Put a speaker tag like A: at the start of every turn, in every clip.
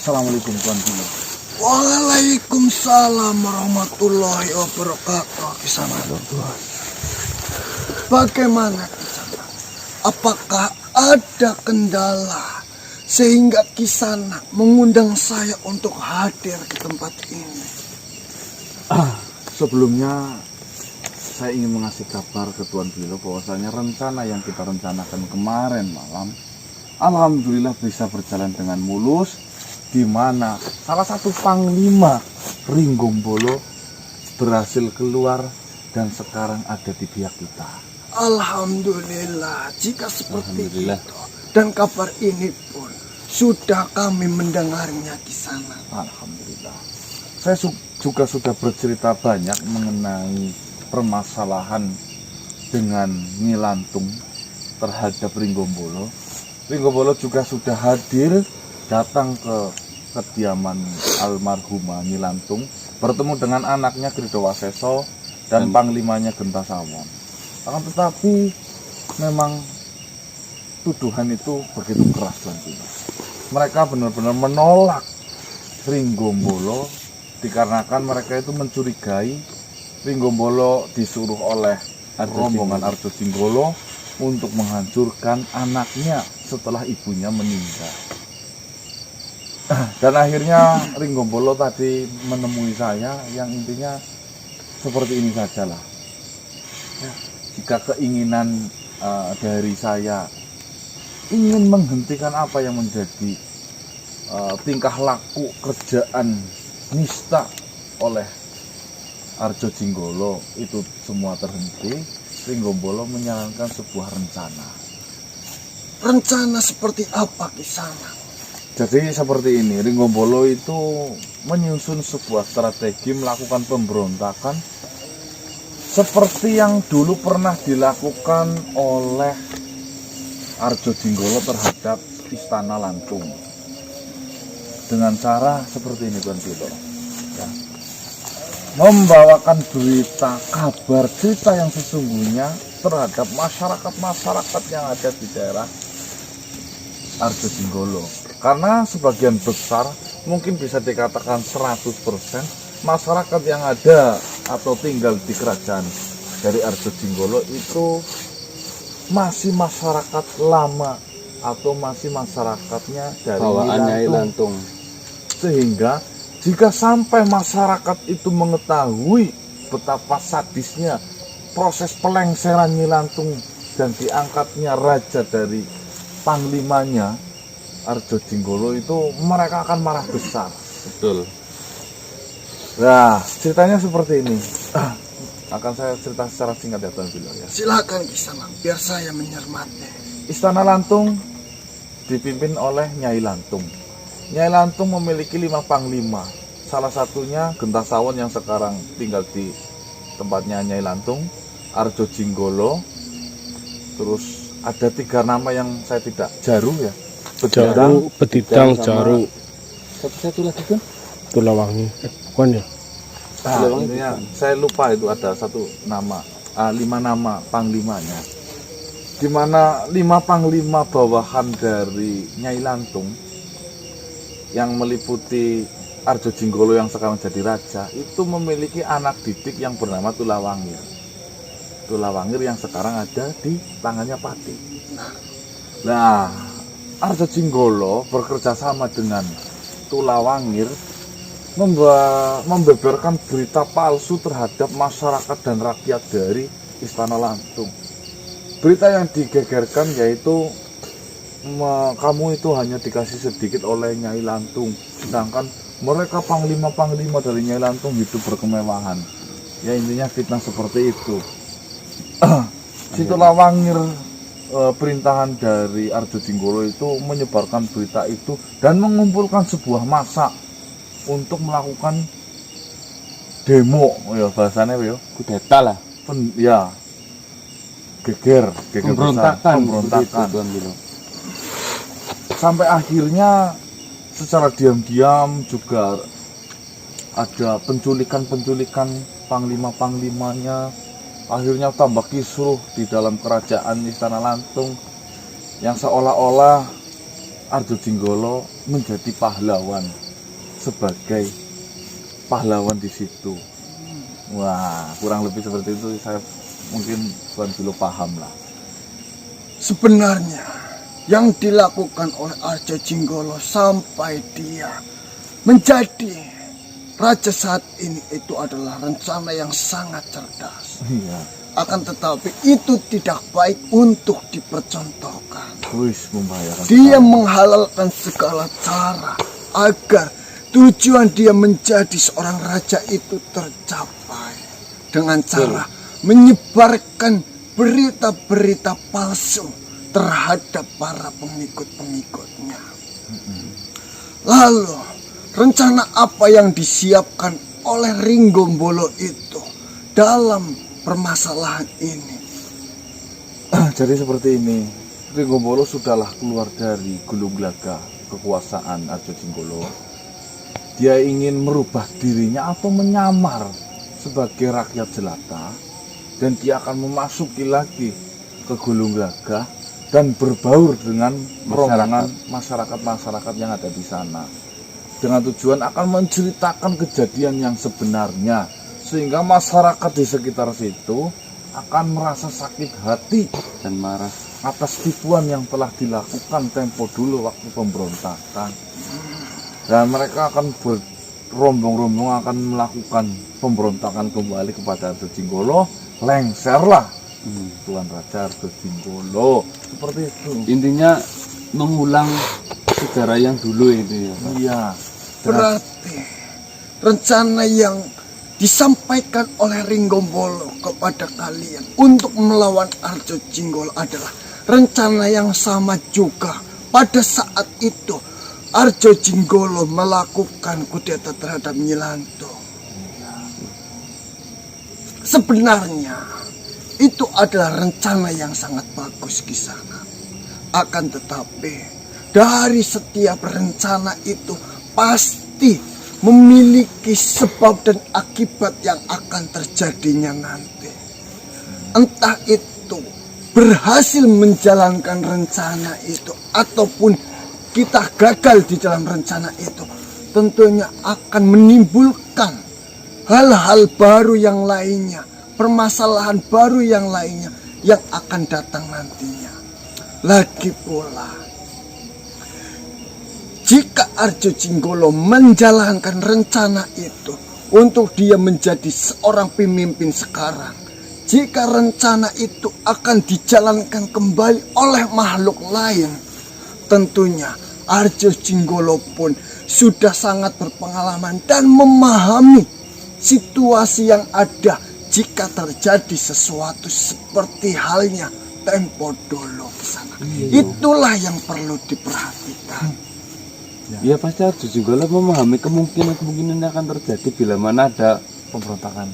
A: Assalamualaikum Tuan Bilo.
B: Waalaikumsalam warahmatullahi wabarakatuh. Kisana Tuhan. Bagaimana Kisana? Apakah ada kendala sehingga Kisana mengundang saya untuk hadir ke tempat ini?
A: Sebelumnya saya ingin mengasih kabar ke Tuan Bilo bahwasanya rencana yang kita rencanakan kemarin malam alhamdulillah bisa berjalan dengan mulus, di mana salah satu panglima Ringgombolo berhasil keluar dan sekarang ada di pihak kita.
B: Alhamdulillah, jika seperti itu. Dan kabar ini pun sudah kami mendengarnya Kisana.
A: Alhamdulillah. Saya juga sudah bercerita banyak mengenai permasalahan dengan Nyi Lantung terhadap Ringgombolo. Ringgombolo juga sudah hadir datang ke kediaman almarhumah Nyi Lantung, bertemu dengan anaknya Kridowaseso dan panglimanya Gentasawon. Akan tetapi memang tuduhan itu begitu keras nanti. Mereka benar-benar menolak Ringgombolo dikarenakan mereka itu mencurigai Ringgombolo disuruh oleh rombongan Arjosingolo untuk menghancurkan anaknya setelah ibunya meninggal. Dan akhirnya Ringgombolo tadi menemui saya yang intinya seperti ini sajalah. Jika keinginan dari saya ingin menghentikan apa yang menjadi tingkah laku kerjaan nista oleh Arjosingolo itu semua terhenti, Ringgombolo menyarankan sebuah rencana.
B: Rencana seperti apa Kisana?
A: Jadi seperti ini, Ringgombolo itu menyusun sebuah strategi melakukan pemberontakan seperti yang dulu pernah dilakukan oleh Arjosingolo terhadap Istana Lantung. Dengan cara seperti ini Tuan Bilo. Ya. Membawakan berita, kabar cerita yang sesungguhnya terhadap masyarakat yang ada di daerah Arjosingolo. Karena sebagian besar, mungkin bisa dikatakan 100%, masyarakat yang ada atau tinggal di kerajaan dari Arjosingolo itu masih masyarakat lama atau masih masyarakatnya dari
C: Nyai Lantung.
A: Sehingga jika sampai masyarakat itu mengetahui betapa sadisnya proses pelengseran Nyi Lantung dan diangkatnya raja dari panglimanya Arjosingolo itu, mereka akan marah besar.
C: Betul.
A: Nah, ceritanya seperti ini. Akan saya cerita secara singkat ya Tuan Bilo ya.
B: Silakan Kisana, biar saya mencermati.
A: Istana Lantung dipimpin oleh Nyai Lantung. Nyai Lantung memiliki 5 panglima. Salah satunya Gentasawon yang sekarang tinggal di tempatnya Nyai Lantung, Arjosingolo. Terus ada 3 nama yang saya tidak Jaru ya.
D: Jaru, Bedidang, Jaru.
C: Satu lagi kan?
D: Tulawangi. Bukan ya?
A: Nah, intinya saya lupa itu ada 1 nama, 5 nama panglimanya. Di mana 5 panglima bawahan dari Nyai Lantung yang meliputi Arjosingolo yang sekarang jadi raja itu memiliki anak didik yang bernama Tulawangir. Tulawangir yang sekarang ada di tangannya Pati. Nah, Arjosingolo bekerja sama dengan Tulawangir membeberkan berita palsu terhadap masyarakat dan rakyat dari Istana Lantung. Berita yang digegerkan yaitu kamu itu hanya dikasih sedikit oleh Nyai Lantung, sedangkan mereka panglima-panglima dari Nyai Lantung hidup berkemewahan. Ya intinya fitnah seperti itu. Si Tulawangir perintahan dari Arjosingolo itu menyebarkan berita itu dan mengumpulkan sebuah massa untuk melakukan demo, ya bahasanya ya,
C: Kudeta lah.
A: ya geger pemberontakan. Sampai akhirnya secara diam-diam juga ada penculikan panglima-panglimanya. Akhirnya tambah kisruh di dalam kerajaan Istana Lantung yang seolah-olah Arjo Jinggolo menjadi pahlawan, sebagai pahlawan di situ. Wah, kurang lebih seperti itu. Saya mungkin Tuan Bilo paham lah.
B: Sebenarnya yang dilakukan oleh Arjo Jinggolo sampai dia menjadi raja saat ini itu adalah rencana yang sangat cerdas.
A: Iya.
B: Akan tetapi itu tidak baik untuk dipercontohkan.
A: Wis membahayakan.
B: Dia menghalalkan segala cara agar tujuan dia menjadi seorang raja itu tercapai dengan cara menyebarkan berita-berita palsu terhadap para pengikut-pengikutnya. Lalu rencana apa yang disiapkan oleh Ringgombolo itu dalam permasalahan ini?
A: Jadi seperti ini, Ringgombolo sudahlah keluar dari Gulung Glaga, kekuasaan Arjo Jinggolo. Dia ingin merubah dirinya atau menyamar sebagai rakyat jelata, dan dia akan memasuki lagi ke Gulung Glaga dan berbaur dengan rombongan masyarakat yang ada di sana, dengan tujuan akan menceritakan kejadian yang sebenarnya, sehingga masyarakat di sekitar situ akan merasa sakit hati
C: dan marah
A: atas tipuan yang telah dilakukan tempo dulu waktu pemberontakan. Dan mereka akan berombong-rombong akan melakukan pemberontakan kembali kepada Arjo Jinggolo. Lengserlah Tuan Raja Arjo Jinggolo. Seperti itu.
C: intinya mengulang sejarah yang dulu itu ya Pak.
A: Iya.
B: Berarti rencana yang disampaikan oleh Ringgombolo kepada kalian untuk melawan Arjo Jinggolo adalah rencana yang sama juga pada saat itu Arjo Jinggolo melakukan kudeta terhadap Nyi Lantung. Sebenarnya itu adalah rencana yang sangat bagus Kisana. Akan tetapi dari setiap rencana itu pasti memiliki sebab dan akibat yang akan terjadinya nanti. Entah itu berhasil menjalankan rencana itu ataupun kita gagal di dalam rencana itu, tentunya akan menimbulkan hal-hal baru yang lainnya, permasalahan baru yang lainnya yang akan datang nantinya. Lagi pula, jika Arjo Jinggolo menjalankan rencana itu untuk dia menjadi seorang pemimpin sekarang, jika rencana itu akan dijalankan kembali oleh makhluk lain, tentunya Arjo Jinggolo pun sudah sangat berpengalaman dan memahami situasi yang ada jika terjadi sesuatu seperti halnya tempo dulu ke sana. Itulah yang perlu diperhatikan.
C: Ya pasti Arjo Jinggolo memahami kemungkinan yang akan terjadi bila mana ada
A: Pemberontakan.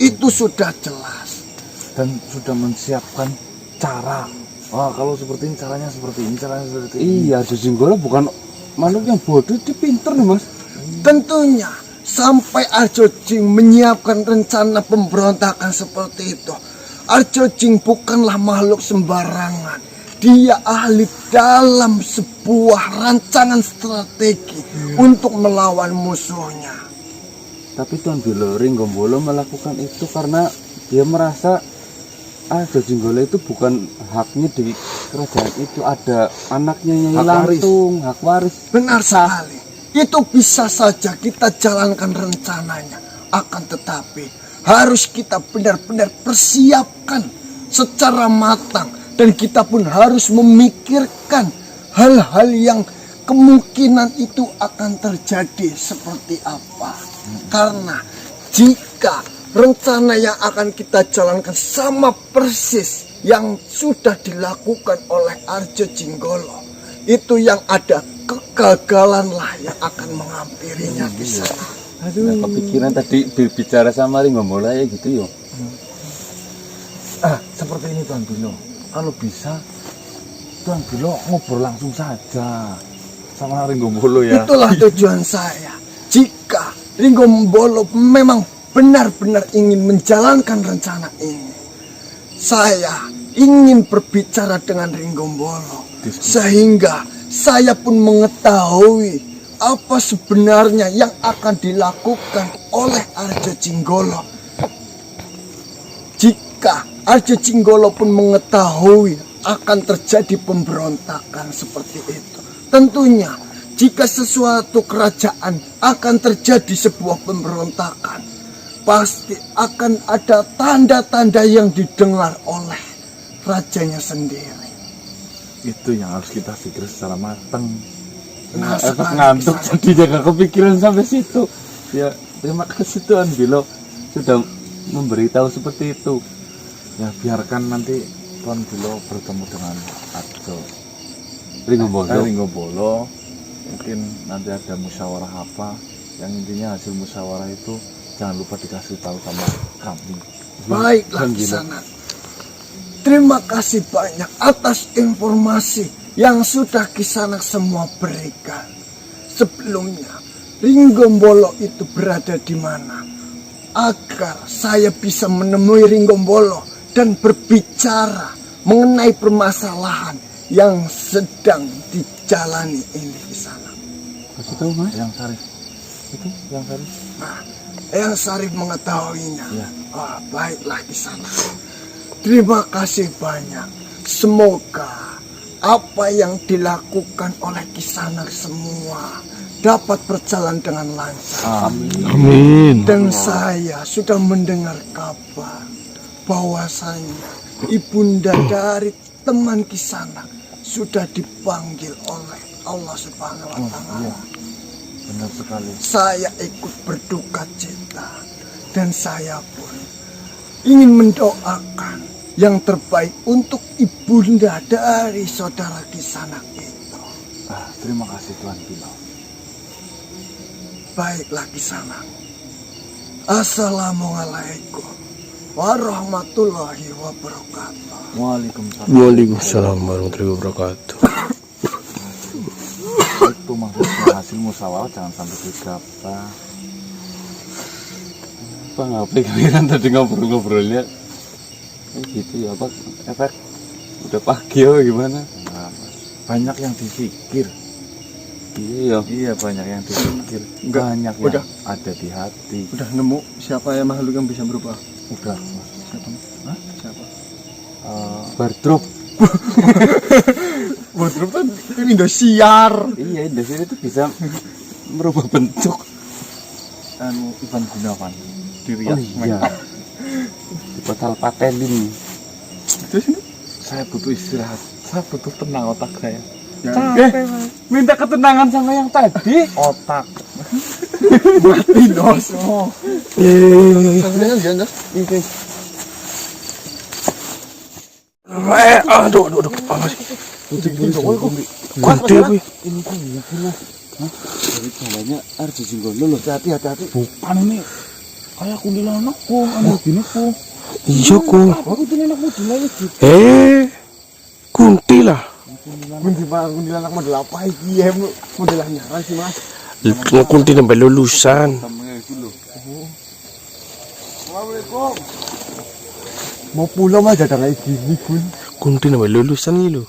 B: Itu sudah jelas.
A: Dan sudah menyiapkan cara. Wah, kalau seperti ini caranya seperti ini, caranya seperti ini.
C: Iya, Arjo Jinggolo bukan makhluk yang bodoh, dia pinter nih Mas.
B: Tentunya sampai Arjo Jing menyiapkan rencana pemberontakan seperti itu, Arjo Jing bukanlah makhluk sembarangan. Dia ahli dalam sebuah rancangan strategi untuk melawan musuhnya.
C: Tapi Tuan Bilo, Ringgombolo melakukan itu karena dia merasa Arjo Jinggolo itu bukan haknya di kerajaan itu, ada anaknya Nyai
A: Hak waris.
C: Lantung, hak waris.
B: Benar sekali. Itu bisa saja kita jalankan rencananya. Akan tetapi harus kita benar-benar persiapkan secara matang. Dan kita pun harus memikirkan hal-hal yang kemungkinan itu akan terjadi seperti apa. Karena jika rencana yang akan kita jalankan sama persis yang sudah dilakukan oleh Arjo Jinggolo, itu yang ada kegagalanlah yang akan menghampirinya di sana.
C: Nah, kepikiran tadi bicara sama Ringgombolo ya gitu yo.
A: Seperti ini Tuan Bilo. Kalau bisa Tuan Bilo ngobrol langsung saja sama Ringgombolo ya.
B: Itulah tujuan saya. Jika Ringgombolo memang benar-benar ingin menjalankan rencana ini, saya ingin berbicara dengan Ringgombolo, sehingga saya pun mengetahui apa sebenarnya yang akan dilakukan oleh Arjo Cinggolo. Jika Arjo Cinggolo pun mengetahui akan terjadi pemberontakan seperti itu, tentunya jika sesuatu kerajaan akan terjadi sebuah pemberontakan, pasti akan ada tanda-tanda yang didengar oleh rajanya sendiri.
A: Itu yang harus kita pikir secara matang.
B: Nah,
C: efek
B: sekali
C: ngantuk
B: kesana.
C: jadi jangan kepikiran sampai situ. Ya terima kasih Tuan Bilo sudah memberitahu seperti itu.
A: Ya biarkan nanti Tuan Bilo bertemu dengan Arjo
C: Ringgombolo.
A: Ringgobolo. Mungkin nanti ada musyawarah apa, yang intinya hasil musyawarah itu jangan lupa dikasih tahu sama kami.
B: Baiklah Kisanak. Terima kasih banyak atas informasi yang sudah Kisanak semua berikan. Sebelumnya, Ringgombolo itu berada di mana? Agar saya bisa menemui Ringgombolo dan berbicara mengenai permasalahan yang sedang dijalani ini Kisanak.
C: Kasih tahu Mas.
A: Yang Sarif itu, yang Sarif.
B: Nah, yang Sarif mengetahuinya.
A: Ya.
B: Ah, baiklah Kisanak. Terima kasih banyak. Semoga apa yang dilakukan oleh Kisanak semua dapat berjalan dengan lancar.
D: Amin.
B: Dan saya sudah mendengar kabar bahwasanya ibunda dari teman Kisanak sudah dipanggil oleh Allah Subhanahu wa Ta'ala.
A: Benar sekali.
B: Saya ikut berduka cita dan saya pun ingin mendoakan yang terbaik untuk ibunda dari saudara Kisanak itu.
A: Terima kasih Tuan Bilo.
B: Baiklah Kisanak. Assalamualaikum warahmatullahi wabarakatuh.
A: Waalaikumsalam.
D: Waalaikumsalam warahmatullahi wabarakatuh.
A: Itu maksudnya hasil musyawarah jangan sampai gegabah.
C: Apa ngapain kalian tadi ngobrol-ngobrolnya? Gitu ya Pak. Efek udah pagi ya gimana?
A: Nah, banyak yang dipikir.
C: Iya.
A: Iya, banyak yang dipikir.
B: Enggak,
A: Banyak yang
B: udah.
A: ada di hati.
B: Udah nemu siapa yang makhluk yang bisa berubah?
A: Udah.
B: Siapa?
A: Hah?
B: Siapa?
C: Bardrop.
B: Bodrum kan ini udah siar.
C: Iya, di sini tuh bisa merubah bentuk.
A: Ivan Gunawan di
C: Oh
A: Riyadh.
C: iya. Total patenin.
B: Terus ini?
A: Saya butuh istirahat. Saya butuh tenang otak saya.
C: Minta ketenangan sama yang tadi.
A: Otak.
B: Mati dos. Oh. Sebenarnya dia dos.
D: Aduh. Apa sih? Kunti kuwi.
C: Ini kan yakin Mas. Hah? Dari jalannya Arjo Cinggolo loh. Hati-hati.
A: Bukan ini. Kayak kuntilanakku, anakku.
D: Iya ku.
A: Kuntilanakmu dulu.
D: Kunti lah.
B: Kuntilanak model apa iki ya? Model anyaran sih Mas.
D: Kunti sampai lulusan.
C: Temennya itu loh.
B: Mau pulang Mas datang lagi gini Kun.
D: Kunti sampai lulusan gitu.